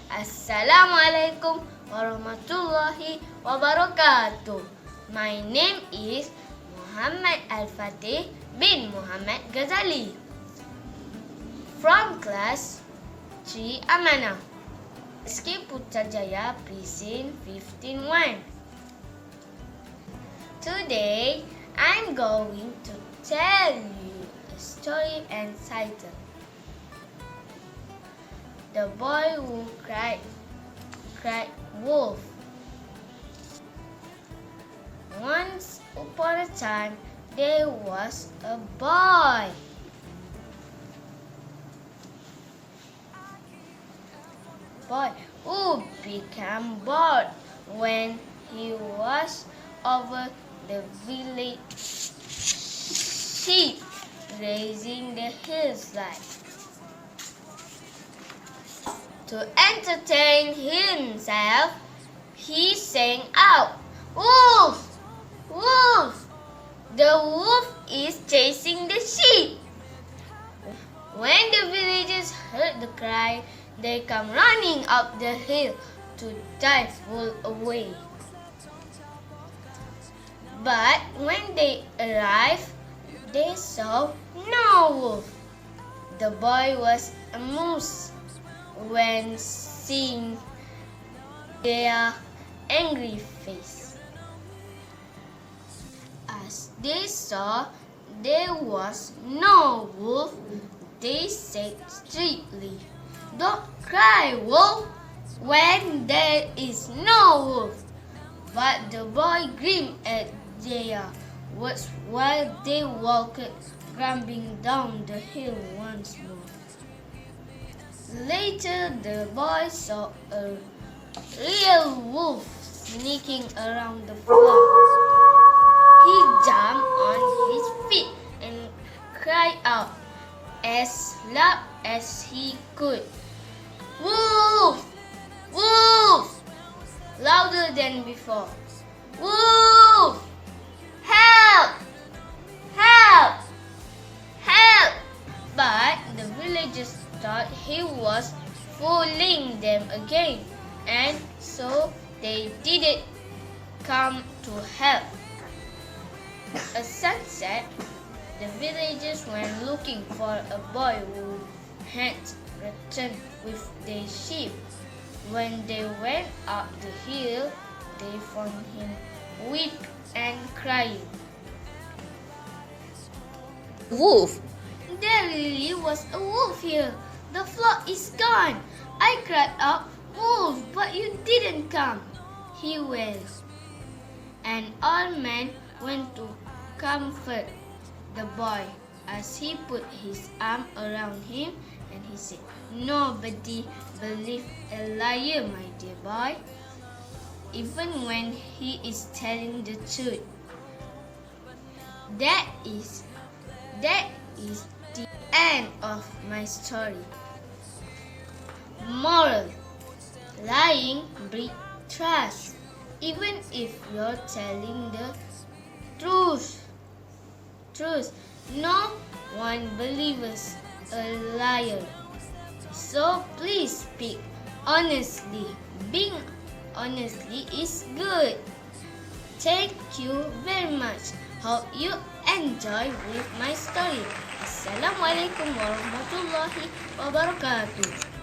Assalamualaikum warahmatullahi wabarakatuh. My name is Muhammad Al-Fatih bin Muhammad Ghazali from class 3 Amanah, SK Putrajaya Precinct 15-1. Today, I'm going to tell you a story entitled The Boy Who Cried Wolf. Once upon a time, there was a boy. Who became bored when he was over the village sheep grazing the hillside. To entertain himself, he sang out, "Wolf! Wolf! The wolf is chasing the sheep!" When the villagers heard the cry, they come running up the hill to drive wolf away. But when they arrived, they saw no wolf. The boy was amused when seeing their angry face. As they saw there was no wolf, they said strictly, "Don't cry, wolf, when there is no wolf." But the boy grinned at their words while they walked grumbling down the hill once more. Later, the boy saw a real wolf sneaking around the flock. He jumped on his feet and cried out as loud as he could, "Wolf! Wolf!" louder than before. "Wolf! Help! Help! Help!" But the villagers thought he was fooling them again, and so they didn't come to help. At sunset, the villagers went looking for a boy who had returned with their sheep. When they went up the hill, they found him weeping and crying. Wolf! There really was a wolf here. The flock is gone. I cried out, "Wolf, but you didn't come," he wailed. An old man went to comfort the boy as he put his arm around him and he said, "Nobody believes a liar, my dear boy, even when he is telling the truth." That is the end of my story. Moral: lying breeds trust, even if you're telling the truth. No one believes a liar. So please speak honestly. Being honestly is good. Thank you very much. Hope you enjoy with my story. Assalamualaikum warahmatullahi wabarakatuh.